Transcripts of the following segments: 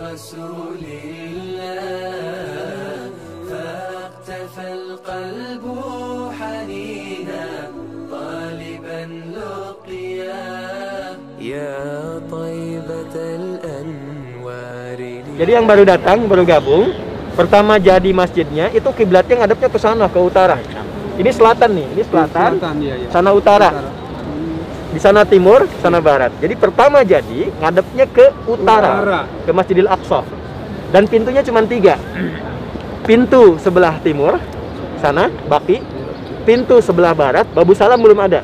رسول الله فاقتفى القلب حنينا طالبا لقياه يا طيبة الأنوار. Jadi yang baru datang, baru gabung, pertama jadi masjidnya itu kiblatnya ngadepnya ke sana, ke utara. Ini selatan nih, ini selatan, sana utara. Di sana timur, sana barat. Jadi pertama jadi ngadepnya ke utara, ke Masjidil Aqsa. Dan pintunya cuma 3. Pintu sebelah timur, sana, Baqi. Pintu sebelah barat, Babu Salam belum ada.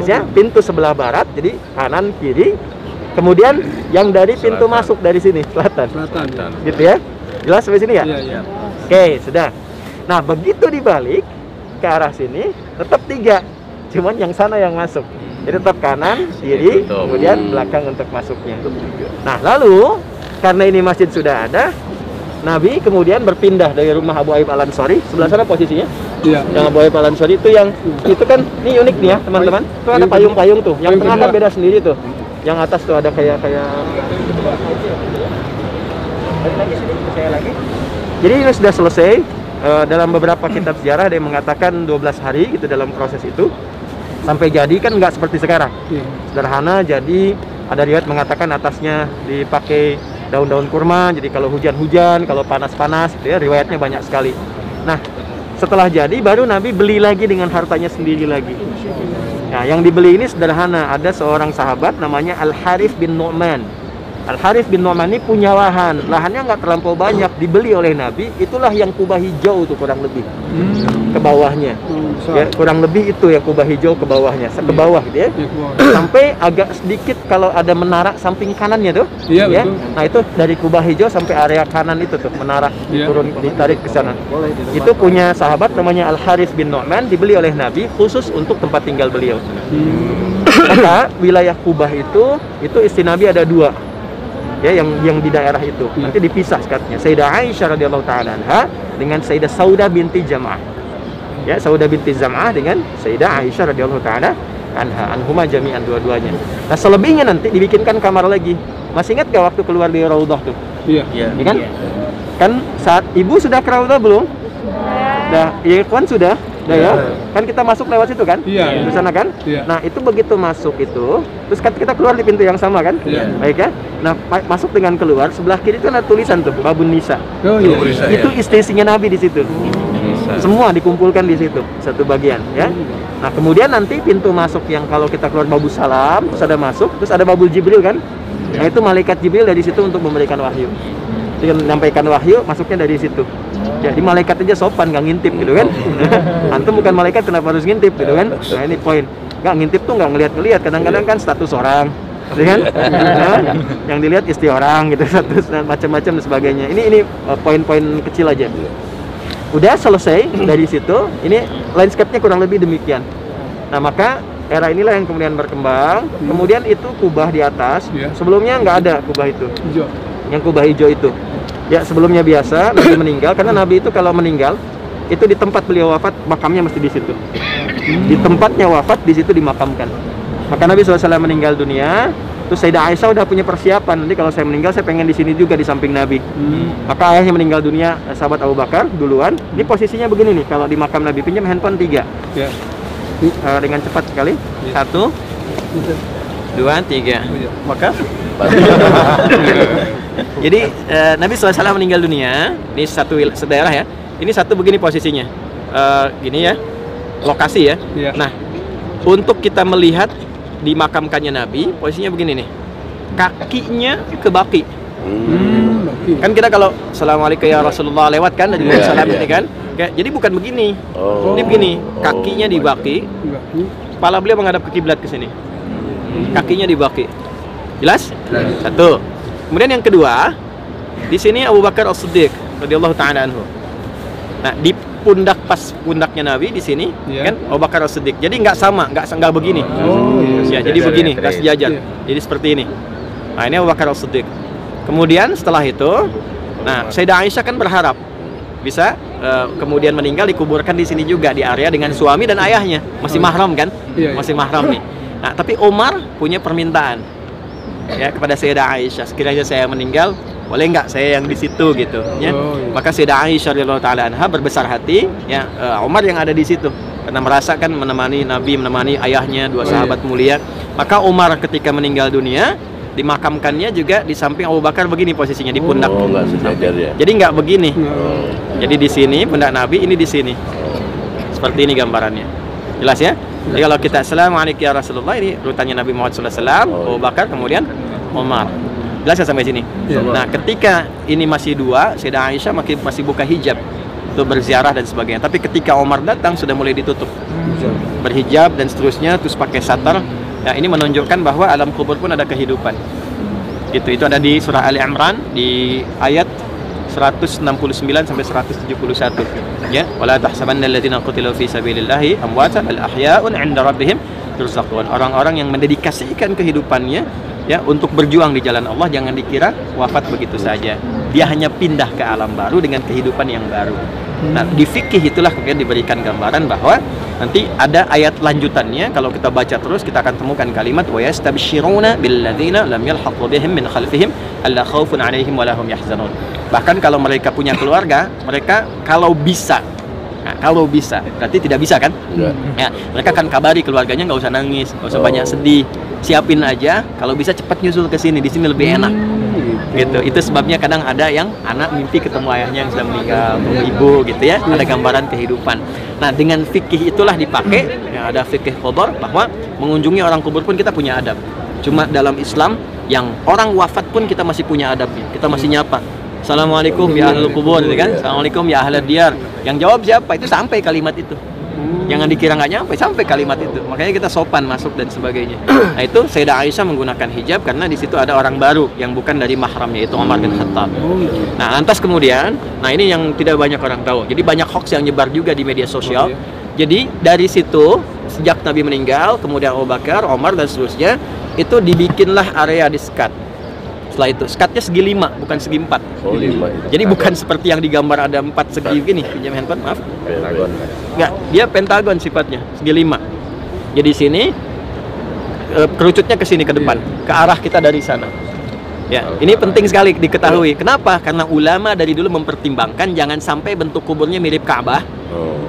Ya, pintu sebelah barat, jadi kanan, kiri. Kemudian yang dari pintu masuk dari sini, selatan. Gitu ya? Jelas sampai sini ya? Iya. Oke, sudah. Nah, begitu dibalik ke arah sini, tetap 3. Cuman yang sana yang masuk. Jadi tetap kanan, kiri, kemudian belakang untuk masuknya. Nah, lalu karena ini masjid sudah ada, Nabi kemudian berpindah dari rumah Abu Ayyub Al-Ansari. Sebelah sana posisinya. Iya. Yang Abu Ayyub Al-Ansari itu yang itu kan ini unik nih ya, teman-teman. Itu ada payung-payung tuh. Yang tengah kan beda sendiri tuh. Yang atas tuh ada kayak lagi. Jadi ini sudah selesai. Dalam beberapa kitab sejarah ada yang mengatakan 12 hari gitu dalam proses itu. Sampai jadi kan nggak seperti sekarang, sederhana. Jadi ada riwayat mengatakan atasnya dipakai daun-daun kurma, jadi kalau hujan-hujan, kalau panas-panas gitu ya, riwayatnya banyak sekali. Nah, setelah jadi baru Nabi beli lagi dengan hartanya sendiri lagi. Nah, yang dibeli ini sederhana, ada seorang sahabat namanya Al-Harith bin Nu'man. Al-Harith bin Nu'man ini punya lahannya nggak terlampau banyak, dibeli oleh Nabi. Itulah yang kubah hijau tuh kurang lebih ke bawahnya. Ya, kurang lebih itu ya kubah hijau ke bawahnya, ke bawah gitu ya. Sampai agak sedikit kalau ada menara samping kanannya tuh. Iya, ya. betul. Nah, itu dari kubah hijau sampai area kanan itu tuh menara turun ditarik ke sana. Itu punya sahabat namanya Al-Harith bin Nu'man, dibeli oleh Nabi khusus untuk tempat tinggal beliau. Maka wilayah Kubah itu istri Nabi ada 2. Ya, yang di daerah itu nanti dipisah sekatnya. Sayyidah Aisyah radhiyallahu taala anha dengan Sayyidah Saudah binti Zam'ah. Ya, Saudah binti Zam'ah dengan Sayyidah Aisyah radhiyallahu taala anha, anhuma jami'an dua-duanya. Nah, selebihnya nanti dibikinkan kamar lagi. Masih ingat gak waktu keluar dari Raudhah tuh? Iya. Kan? Kan saat ibu sudah ke Raudhah belum? Dah, ya kan sudah. Ya, kan kita masuk lewat situ kan? Iya. Di sana kan? Iya. Nah, itu begitu masuk itu, terus kan kita keluar di pintu yang sama kan? Iya. Baik ya. Nah, masuk dengan keluar, sebelah kiri itu ada tulisan tuh, Babun Nisa. Oh iya. Itu istrinya Nabi di situ. Semua dikumpulkan di situ, satu bagian ya. Nah, kemudian nanti pintu masuk yang kalau kita keluar Babu Salam, terus ada masuk, terus ada Babul Jibril kan? Nah, itu malaikat Jibril dari situ untuk memberikan wahyu. Dia menyampaikan wahyu, masuknya dari situ. Jadi malaikat aja sopan, nggak ngintip gitu kan. Antum bukan malaikat, kenapa harus ngintip gitu kan. Nah, ini poin. Nggak ngintip tuh nggak ngeliat-ngeliat. Kadang-kadang kan status orang, gitu kan. Nah, yang dilihat istri orang gitu, status dan macam-macam dan sebagainya. Ini poin-poin kecil aja. Udah selesai dari situ. Ini landscape-nya kurang lebih demikian. Nah, maka era inilah yang kemudian berkembang. Kemudian itu kubah di atas. Sebelumnya nggak ada kubah itu. Yang kubah hijau itu. Ya, sebelumnya biasa Nabi meninggal, karena Nabi itu kalau meninggal itu di tempat beliau wafat, makamnya mesti di situ. Di tempatnya wafat, di situ dimakamkan. Maka Nabi SAW meninggal dunia, terus Sayyidah Aisyah udah punya persiapan. Nanti kalau saya meninggal, saya pengen di sini juga di samping Nabi. Maka ayahnya meninggal dunia, sahabat Abu Bakar duluan. Ini posisinya begini nih, kalau di makam Nabi. Pinjam handphone 3. Dengan cepat sekali. 1, 2, 3. Maka jadi Nabi SAW meninggal dunia di satu daerah ya. Ini satu begini posisinya, gini ya, lokasi ya. Nah, untuk kita melihat dimakamkannya Nabi, posisinya begini nih, kakinya ke Baqi. Kan kita kalau Assalamualaikum ya Rasulullah lewat kan dari salam ini kan, jadi bukan begini. Ini begini, kakinya di Baqi, kepala beliau menghadap ke kiblat ke sini, kakinya di Baqi. Jelas? Satu. Kemudian yang kedua, di sini Abu Bakar As-Siddiq radhiyallahu taala anhu. Nah, di pas pundaknya Nabi di sini kan Abu Bakar As-Siddiq. Jadi nggak sama, nggak begini. Ya, jadi begini, nggak sejajar. Jadi seperti ini. Nah, ini Abu Bakar As-Siddiq. Kemudian setelah itu, nah Sayyidah Aisyah kan berharap bisa kemudian meninggal dikuburkan di sini juga di area dengan suami dan ayahnya. Masih mahram kan? Masih mahram nih. Nah, tapi Umar punya permintaan. ya kepada Sayyidah Aisyah, sekiranya saya meninggal, boleh nggak saya yang di situ gitu ya. Maka Sayyidah Aisyah radhiyallahu taala anha berbesar hati ya, Umar yang ada di situ karena merasakan menemani Nabi, menemani ayahnya, dua sahabat mulia. Maka Umar ketika meninggal dunia dimakamkannya juga di samping Abu Bakar, begini posisinya di pundak. Nggak sejajar ya. Jadi nggak begini. Jadi di sini pundak Nabi, ini di sini. Seperti ini gambarannya. Jelas ya? Jadi kalau kita Assalamualaikum ya Rasulullah, ini rutannya Nabi Muhammad SAW, Abu Bakar, kemudian Umar. Jelas ya sampai sini? Nah, ketika ini masih dua, Sayyidah Aisyah masih buka hijab untuk berziarah dan sebagainya. Tapi ketika Umar datang sudah mulai ditutup, berhijab dan seterusnya, terus pakai satar. Nah, ini menunjukkan bahwa alam kubur pun ada kehidupan. Itu ada di surah Ali Imran di ayat 169 sampai 171 ya. Wala tahsabanna alladziina qutilu fi sabilillahi amwatan bal ahya'un 'inda rabbihim yurzaqun. Orang-orang yang mendedikasikan kehidupannya ya untuk berjuang di jalan Allah, jangan dikira wafat begitu saja. Dia hanya pindah ke alam baru dengan kehidupan yang baru. Nah, di fikih itulah kemudian diberikan gambaran bahwa nanti ada ayat lanjutannya. Kalau kita baca terus, kita akan temukan kalimat wa yastabshiruna billadzina lam yalhaqu bihim min khalfihim alla khaufun 'alaihim wa lahum yahzanun. Bahkan kalau mereka punya keluarga, mereka kalau bisa, berarti tidak bisa kan? Ya, mereka akan kabari keluarganya, nggak usah nangis, nggak usah banyak sedih, siapin aja. Kalau bisa cepat nyusul ke sini, di sini lebih enak. Gitu. Itu sebabnya kadang ada yang anak mimpi ketemu ayahnya yang sudah meninggal, ketemu ibu, gitu ya. Ada gambaran kehidupan. Nah, dengan fikih itulah dipakai. Ya, ada fikih kubur bahwa mengunjungi orang kubur pun kita punya adab. Cuma dalam Islam yang orang wafat pun kita masih punya adabnya. Kita masih nyapa. Assalamualaikum ya ahlul kubur, gitu kan? Assalamualaikum ya ahlad diyar. Yang jawab siapa? Itu sampai kalimat itu. Jangan dikira nggak nyampe, sampai kalimat itu. Makanya kita sopan masuk dan sebagainya. Nah, itu Sayyidah Aisyah menggunakan hijab karena di situ ada orang baru yang bukan dari mahramnya, yaitu Umar bin Khattab. Nah, lantas kemudian, nah ini yang tidak banyak orang tahu. Jadi banyak hoax yang nyebar juga di media sosial. Jadi dari situ sejak Nabi meninggal, kemudian Abu Bakar, Umar dan seterusnya, itu dibikinlah area di sekat. Setelah itu, sekatnya segi 5, bukan segi 4. Oh, 5. Jadi bukan seperti yang digambar ada 4 segi gini. Pinjam handphone, maaf. Pentagon. Enggak, dia pentagon sifatnya, segi 5. Jadi sini kerucutnya ke sini ke depan, ke arah kita dari sana. Ya, ini penting sekali diketahui. Kenapa? Karena ulama dari dulu mempertimbangkan jangan sampai bentuk kuburnya mirip Ka'bah.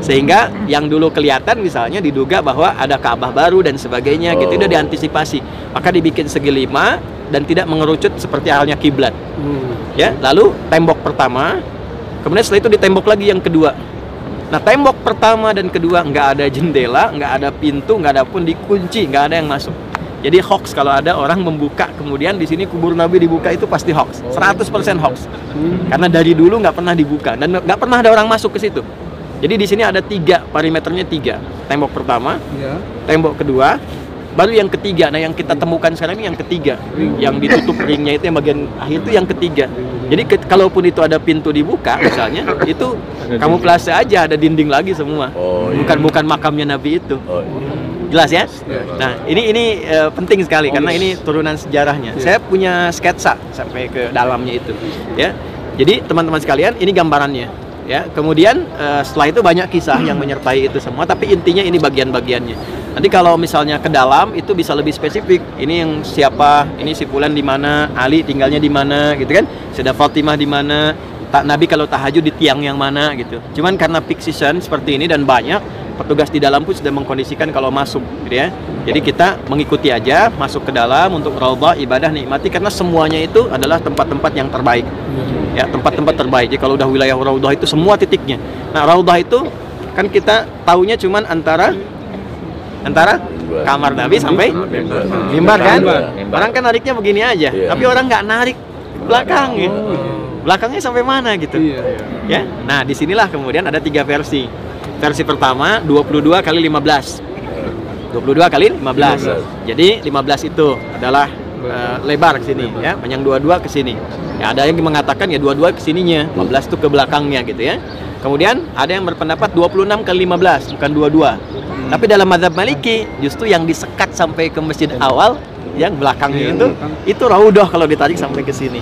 Sehingga yang dulu kelihatan misalnya diduga bahwa ada Ka'bah baru dan sebagainya, gitu, udah diantisipasi. Maka dibikin segi 5 dan tidak mengerucut seperti halnya kiblat. Ya, lalu tembok pertama, kemudian setelah itu ditembok lagi yang kedua. Nah, tembok pertama dan kedua nggak ada jendela, nggak ada pintu, nggak ada pun dikunci, nggak ada yang masuk. Jadi hoax kalau ada orang membuka kemudian di sini kubur Nabi dibuka, itu pasti hoax, 100% hoax. Karena dari dulu nggak pernah dibuka dan nggak pernah ada orang masuk ke situ. Jadi di sini ada 3, perimeternya 3. Tembok pertama, tembok kedua, baru yang ketiga. Nah, yang kita temukan sekarang ini yang ketiga, yang ditutup ringnya itu yang bagian akhir itu yang ketiga. Jadi kalaupun itu ada pintu dibuka misalnya, itu kamuflase aja, ada dinding lagi semua. Bukan makamnya Nabi itu. Jelas ya? Nah, ini penting sekali karena ini turunan sejarahnya. Saya punya sketsa sampai ke dalamnya itu, ya. Jadi teman-teman sekalian, ini gambarannya. Ya, kemudian setelah itu banyak kisah yang menyertai itu semua, tapi intinya ini bagian-bagiannya. Nanti kalau misalnya ke dalam itu bisa lebih spesifik. Ini yang siapa, ini si fulan di mana, Ali tinggalnya di mana, gitu kan? Sayyidah Fatimah di mana, Nabi kalau tahajud di tiang yang mana, gitu. Cuman karena peak season seperti ini dan banyak, petugas di dalam pun sudah mengkondisikan kalau masuk, gitu ya. Jadi kita mengikuti aja, masuk ke dalam untuk raudhah, ibadah, nikmati, karena semuanya itu adalah tempat-tempat yang terbaik. Ya, tempat-tempat terbaik. Jadi kalau udah wilayah raudhah itu semua titiknya. Nah, raudhah itu kan kita taunya cuman antara kamar Nabi sampai mimbar kan? Orang kan nariknya begini aja, tapi orang nggak narik belakangnya. Belakangnya sampai mana gitu. Ya. Nah, disinilah kemudian ada 3 versi. Versi pertama 22 kali 15. 22 kali 15. Jadi 15 itu adalah lebar ke sini ya, panjang 22 ke sini. Ya, ada yang mengatakan ya 22 ke sininya, 15 itu ke belakangnya gitu ya. Kemudian ada yang berpendapat 26 kali 15, bukan 22. Tapi dalam mazhab Maliki justru yang disekat sampai ke masjid awal yang belakangnya itu raudhah kalau ditarik sampai ke sini.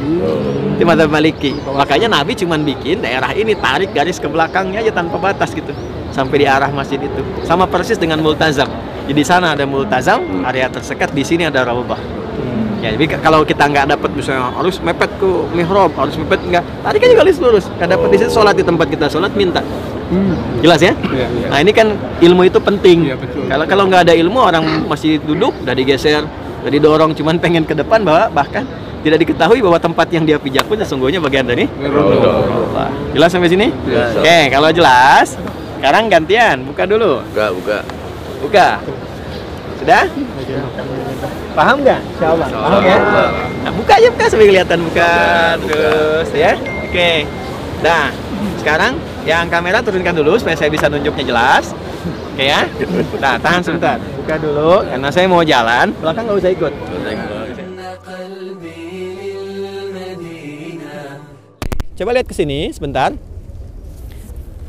Itu mazhab Maliki. Makanya Nabi cuman bikin daerah ini, tarik garis ke belakangnya aja tanpa batas gitu, sampai di arah masjid itu. Sama persis dengan multazam. Jadi di sana ada multazam, area tersekat, di sini ada raudhah. Ya, jadi kalau kita nggak dapat misalnya harus mepet ke mihrab, harus mepet nggak, tarik aja garis lurus. Nggak dapat di situ sholat di tempat kita sholat minta. Jelas ya? Iya, iya. Nah ini kan ilmu itu penting. Iya, betul. Kalau nggak ada ilmu orang masih duduk, udah digeser, udah didorong, cuman pengen ke depan bahkan tidak diketahui bahwa tempat yang dia pijak pun sesungguhnya bagian dari Raudhah. Jelas sampai sini? Jelas. Oke, kalau jelas, sekarang gantian, buka dulu. Buka. Sudah? Paham nggak? Insyaallah. Paham ya? Nah, buka aja buka sampai kelihatan buka terus ya. Oke. Nah, sekarang yang kamera turunkan dulu supaya saya bisa nunjuknya jelas. Oke ya. Nah, tahan sebentar. Buka dulu karena saya mau jalan. Belakang nggak usah ikut. Coba lihat ke sini sebentar.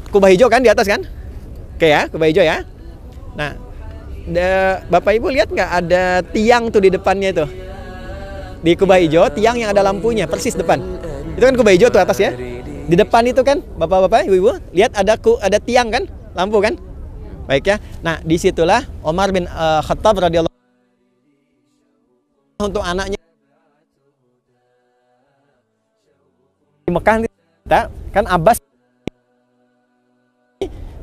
Kubah hijau kan di atas kan? Oke ya, kubah hijau ya. Nah, Bapak Ibu lihat nggak ada tiang tuh di depannya itu? Di kubah hijau, tiang yang ada lampunya persis depan. Itu kan kubah hijau tuh atas ya. Di depan itu kan, Bapak-bapak, Ibu-ibu, lihat ada tiang kan, lampu kan? Baik ya. Nah, disitulah Umar bin Khattab radhiyallahu anhu untuk anaknya di Mekah kan Abbas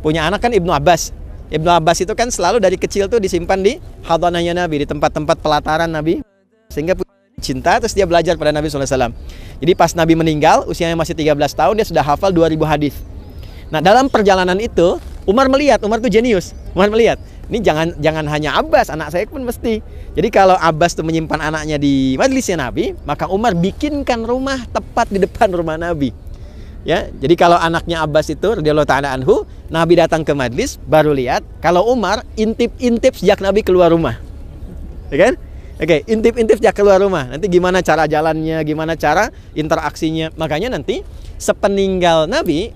punya anak kan Ibnu Abbas. Ibnu Abbas itu kan selalu dari kecil tuh disimpan di hadanahnya Nabi, di tempat-tempat pelataran Nabi, sehingga cinta, terus dia belajar pada Nabi SAW. Jadi pas Nabi meninggal, usianya masih 13 tahun, dia sudah hafal 2000 hadis. Nah, dalam perjalanan itu, Umar melihat, Umar tuh jenius. Umar melihat, ini jangan hanya Abbas, anak saya pun mesti. Jadi kalau Abbas tuh menyimpan anaknya di majlisnya Nabi, maka Umar bikinkan rumah tepat di depan rumah Nabi. Ya, jadi kalau anaknya Abbas itu radhiyallahu ta'ala anhu, Nabi datang ke majlis baru lihat. Kalau Umar intip sejak Nabi keluar rumah. Ya kan? Oke, intip sejak keluar rumah. Nanti gimana cara jalannya, gimana cara interaksinya. Makanya nanti sepeninggal Nabi,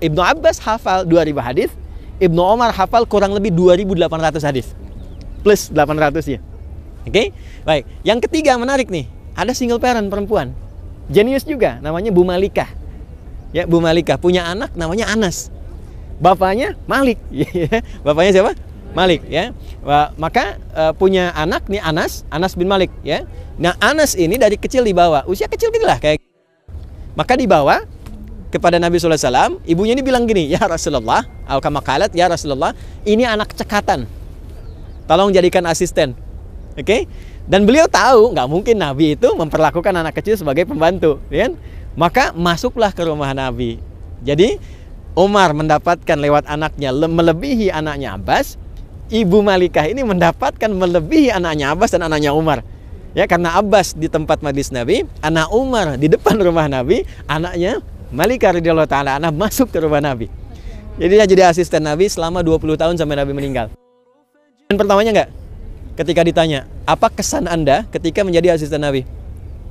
Ibnu Abbas hafal 2000 hadis, Ibnu Umar hafal kurang lebih 2800 hadis. Plus 800 ya. Oke? Baik. Yang ketiga menarik nih. Ada single parent perempuan. Jenius juga, namanya Bu Malikah. Ya, Bu Malikah punya anak namanya Anas. Bapaknya Malik. Bapaknya siapa? Malik ya. Maka punya anak nih Anas bin Malik ya. Nah, Anas ini dari kecil dibawa, usia kecil gitulah kayak. Maka dibawa kepada Nabi sallallahu alaihi wasallam, ibunya ini bilang gini, "Ya Rasulullah, kama qalat, ya Rasulullah, ini anak cekatan. Tolong jadikan asisten." Oke? Dan beliau tahu nggak mungkin Nabi itu memperlakukan anak kecil sebagai pembantu, ya kan? Maka masuklah ke rumah Nabi. Jadi Umar mendapatkan lewat anaknya melebihi anaknya Abbas. Ibu Malikah ini mendapatkan melebihi anaknya Abbas dan anaknya Umar. Ya, karena Abbas di tempat majlis Nabi, anak Umar di depan rumah Nabi, anaknya Malikah radhiyallahu ta'ala anha masuk ke rumah Nabi. Jadi dia jadi asisten Nabi selama 20 tahun sampai Nabi meninggal. Dan pertamanya enggak? Ketika ditanya, apa kesan Anda ketika menjadi asisten Nabi?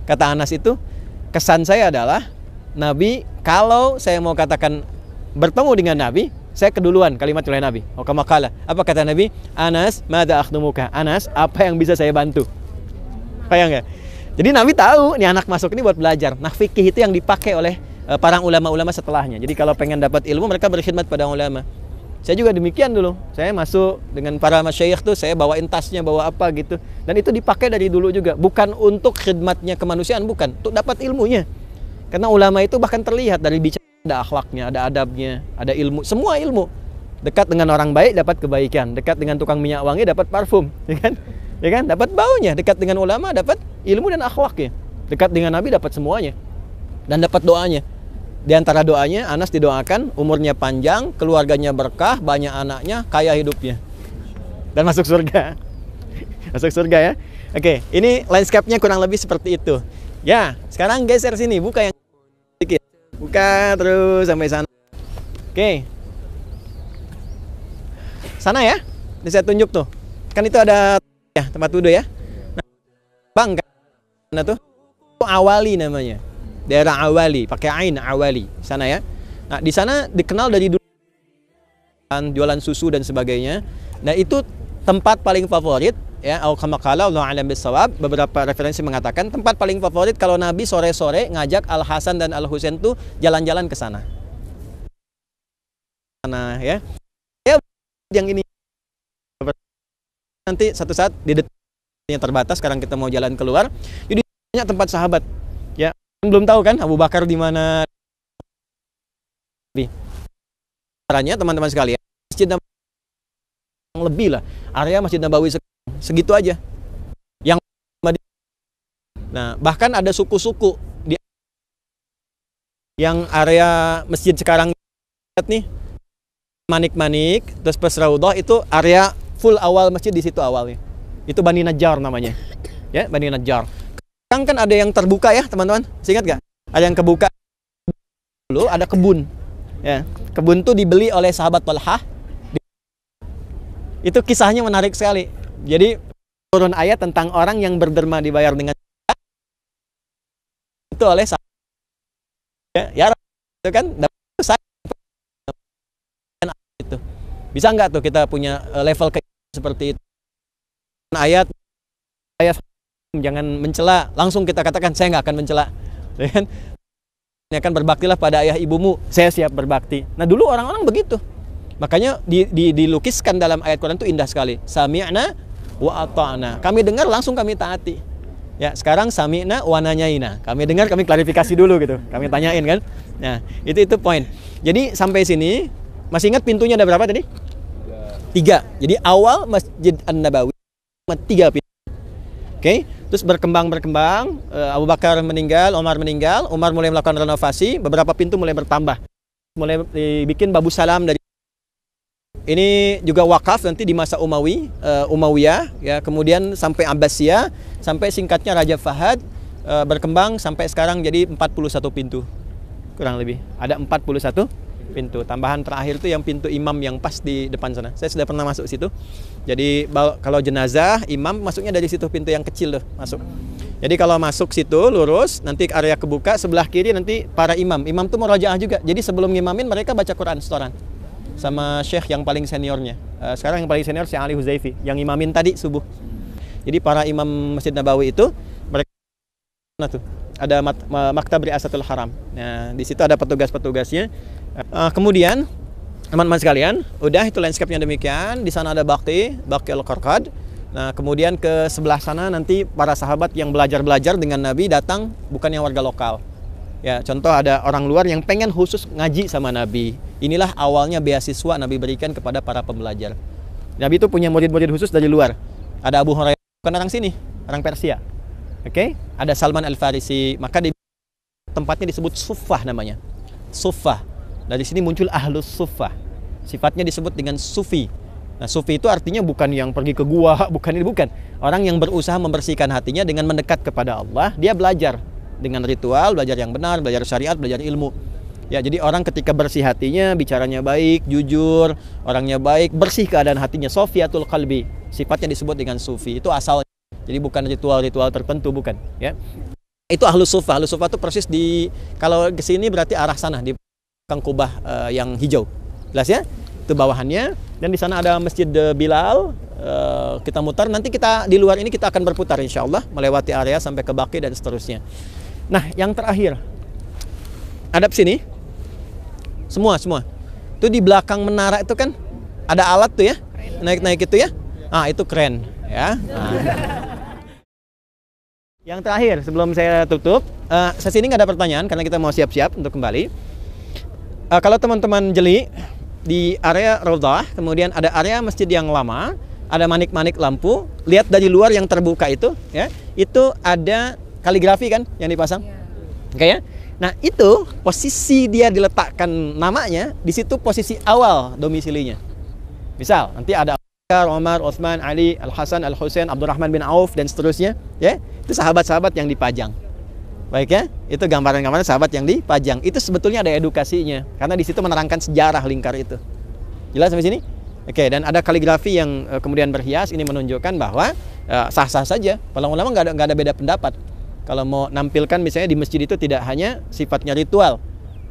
Kata Anas itu, kesan saya adalah Nabi, kalau saya mau katakan bertemu dengan Nabi, saya keduluan kalimat oleh Nabi. Oh, kama qala. Apa kata Nabi? Anas, madza akhdumuka? Anas, apa yang bisa saya bantu? Paham nggak? Jadi Nabi tahu nih anak masuk ini buat belajar. Nah, fikih itu yang dipakai oleh para ulama-ulama setelahnya. Jadi kalau pengen dapat ilmu, mereka berkhidmat pada ulama. Saya juga demikian dulu. Saya masuk dengan para masyayikh tuh, saya bawain tasnya, bawa apa gitu. Dan itu dipakai dari dulu juga. Bukan untuk khidmatnya kemanusiaan, bukan. Untuk dapat ilmunya. Karena ulama itu bahkan terlihat dari bicara, ada akhlaknya, ada adabnya, ada ilmu. Semua ilmu. Dekat dengan orang baik, dapat kebaikan. Dekat dengan tukang minyak wangi, dapat parfum. Ya kan? Ya kan? Dapat baunya. Dekat dengan ulama, dapat ilmu dan akhlaknya. Dekat dengan Nabi, dapat semuanya. Dan dapat doanya. Di antara doanya, Anas didoakan umurnya panjang, keluarganya berkah, banyak anaknya, kaya hidupnya. Dan masuk surga. Masuk surga ya. Oke, ini landscape-nya kurang lebih seperti itu. Ya, sekarang geser sini, buka yang sedikit. Buka terus sampai sana. Oke. Sana ya. Ini saya tunjuk tuh. Kan itu ada ya, tempat wudhu ya. Nah, Bang, kan tuh. Itu Awali namanya. Daerah Awali, pakai ain Awali sana ya. Nah, di sana dikenal dari dulu jualan susu dan sebagainya. Nah, itu tempat paling favorit ya, au kama qala Allahu a'lam bissawab. Beberapa referensi mengatakan tempat paling favorit kalau Nabi sore-sore ngajak Al Hasan dan Al Husain tuh jalan-jalan ke sana. Sana ya. Yang ini nanti satu saat di terbatas, sekarang kita mau jalan keluar. Jadi banyak tempat sahabat. Ya, belum tahu kan Abu Bakar di mana. Caranya teman-teman sekalian, Masjid Nabawi yang lebih lah, area Masjid Nabawi segitu aja. Nah, bahkan ada suku-suku di yang area masjid sekarang lihat nih, Manik-Manik, terus pas Raudhah itu area full awal masjid di situ awalnya. Itu Bani Najjar namanya. Ya, Bani Najjar. Sekarang kan ada yang terbuka ya, teman-teman. Ingat gak? Ada yang kebuka. Dulu ada kebun. Ya, kebun tuh dibeli oleh sahabat Talhah. Itu kisahnya menarik sekali. Jadi turun ayat tentang orang yang berderma dibayar dengan itu oleh ya itu kan itu bisa nggak tuh kita punya level kayak seperti itu, ayat jangan mencela, langsung kita katakan saya nggak akan mencela, ya kan? Ini akan berbaktilah pada ayah ibumu, saya siap berbakti. Nah dulu orang-orang begitu, makanya dilukiskan dalam ayat Quran itu indah sekali, sami'na wa ata'na, kami dengar langsung kami taati. Ya, sekarang sami'na wa nanyaina. Kami dengar, kami klarifikasi dulu gitu. Kami tanyain kan. Nah, itu poin. Jadi sampai sini masih ingat pintunya ada berapa tadi? 3. Jadi awal Masjid An-Nabawi 3 pintu. Oke, terus berkembang Abu Bakar meninggal, Umar meninggal, Umar mulai melakukan renovasi, beberapa pintu mulai bertambah. Mulai dibikin Babu Salam dari ini juga wakaf nanti di masa Umayyah ya, kemudian sampai Abbasiyah, sampai singkatnya Raja Fahad, berkembang sampai sekarang jadi 41 pintu. Kurang lebih ada 41 pintu. Tambahan terakhir itu yang pintu imam yang pas di depan sana. Saya sudah pernah masuk situ. Jadi kalau jenazah imam masuknya dari situ, pintu yang kecil tuh masuk. Jadi kalau masuk situ lurus, nanti area kebuka, sebelah kiri nanti para imam. Imam tuh murojaah juga. Jadi sebelum ngimamin mereka baca Quran setoran sama syekh yang paling seniornya. Sekarang yang paling senior Syekh Ali Huzaifi yang imamin tadi subuh. Jadi para imam Masjid Nabawi itu mereka tuh ada maktab Riasatul Haram. Nah, di situ ada petugas-petugasnya. Kemudian teman-teman sekalian, udah itu landscape-nya demikian. Di sana ada Baqi Al-Qarqad. Nah, kemudian ke sebelah sana nanti para sahabat yang belajar dengan Nabi datang, bukan yang warga lokal. Ya, contoh ada orang luar yang pengen khusus ngaji sama Nabi. Inilah awalnya beasiswa Nabi berikan kepada para pembelajar. Nabi itu punya murid-murid khusus dari luar. Ada Abu Hurairah, bukan orang sini, orang Persia. Oke? Ada Salman Al-Farisi, maka di tempatnya disebut Suffah namanya. Suffah. Dari sini muncul Ahlus Suffah. Sifatnya disebut dengan Sufi. Nah, Sufi itu artinya bukan yang pergi ke gua, bukan. Orang yang berusaha membersihkan hatinya dengan mendekat kepada Allah, dia belajar dengan ritual, belajar yang benar, belajar syariat, belajar ilmu. Ya, jadi orang ketika bersih hatinya, bicaranya baik, jujur, orangnya baik, bersih keadaan hatinya, sofiatul qalbi. Sifatnya disebut dengan sufi. Itu asalnya. Jadi bukan ritual-ritual tertentu, bukan, ya. Itu Ahlus Suffah. Ahlus Suffah itu persis di, kalau ke sini berarti arah sana, di Kang Kubah yang hijau. Jelas ya? Itu bawahannya. Dan di sana ada Masjid Bilal. Kita mutar, nanti kita di luar ini kita akan berputar insya Allah, melewati area sampai ke Baqi dan seterusnya. Nah, yang terakhir, hadap sini, semua. Itu di belakang menara itu kan ada alat tuh ya, naik itu ya. Ah, itu keren ya. Nah. Yang terakhir sebelum saya tutup, sesi ini nggak ada pertanyaan karena kita mau siap-siap untuk kembali. Kalau teman-teman jeli di area Raudhah, kemudian ada area masjid yang lama, ada manik-manik lampu. Lihat dari luar yang terbuka itu, ya, itu ada kaligrafi kan yang dipasang, oke ya. Nah itu posisi dia diletakkan namanya di situ, posisi awal domisilinya. Misal nanti ada Umar, Utsman, Ali, Al Hasan, Al Husain, Abdurrahman bin Auf dan seterusnya, ya. Itu sahabat-sahabat yang dipajang. Baik ya, itu gambaran-gambaran sahabat yang dipajang. Itu sebetulnya ada edukasinya karena di situ menerangkan sejarah lingkar itu. Jelas sampai sini? Oke, dan ada kaligrafi yang kemudian berhias. Ini menunjukkan bahwa sah-sah saja. Para ulama nggak ada beda pendapat. Kalau mau nampilkan misalnya di masjid itu tidak hanya sifatnya ritual,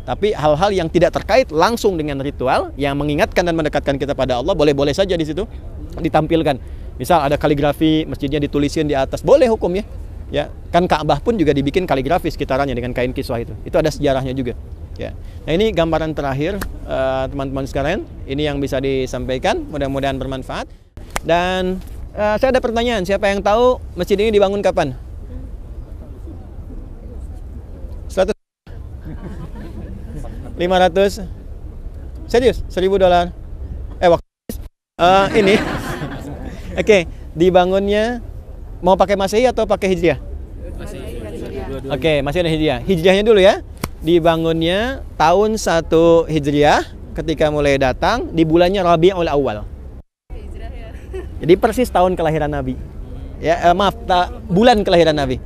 tapi hal-hal yang tidak terkait langsung dengan ritual, yang mengingatkan dan mendekatkan kita pada Allah, boleh-boleh saja di situ ditampilkan. Misal ada kaligrafi, masjidnya ditulisin di atas, boleh hukumnya. Ya, kan Ka'bah pun juga dibikin kaligrafi sekitarannya dengan kain kiswah itu. Itu ada sejarahnya juga. Ya. Nah, ini gambaran terakhir teman-teman sekalian. Ini yang bisa disampaikan, mudah-mudahan bermanfaat. Dan Saya ada pertanyaan, siapa yang tahu masjid ini dibangun kapan? 100? 500? Serius? $1.000? Ini. Oke, dibangunnya mau pakai Masehi atau pakai Hijriah? Oke, masih ada Hijriah. Hijriahnya dulu ya. Dibangunnya tahun 1 Hijriah ketika mulai datang di bulannya Rabiul Awal. Jadi persis tahun kelahiran Nabi. Ya, maaf, bulan kelahiran Nabi.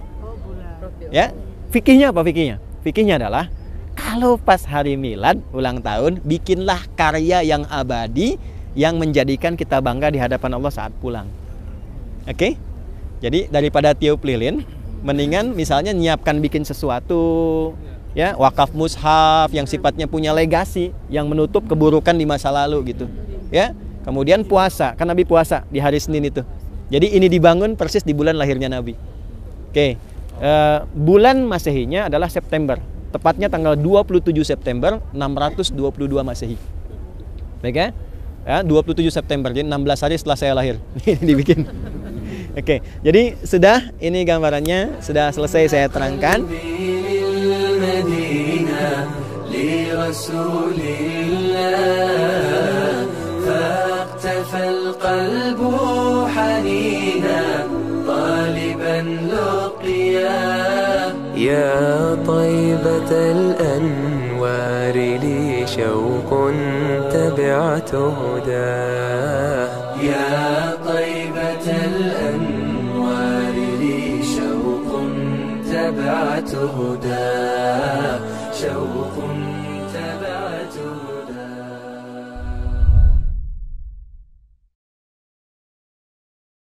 Ya, fikihnya apa fikihnya? Fikihnya adalah kalau pas hari milad, ulang tahun, bikinlah karya yang abadi yang menjadikan kita bangga di hadapan Allah saat pulang. Oke? Jadi daripada tiup lilin, mendingan misalnya nyiapkan bikin sesuatu, ya, wakaf mushaf yang sifatnya punya legasi yang menutup keburukan di masa lalu gitu. Ya. Kemudian puasa, kan Nabi puasa di hari Senin itu. Jadi ini dibangun persis di bulan lahirnya Nabi. Oke. Bulan Masehinya adalah September. Tepatnya tanggal 27 September 622 Masehi. Baik ya? Ya, 27 September, jadi 16 hari setelah saya lahir. Ini dibikin. Oke, jadi sudah, ini gambarannya sudah selesai saya terangkan. يا طيبة الأنوار لي شوق تبعت هداه يا طيبة الأنوار لي شوق تبعت هداه شوق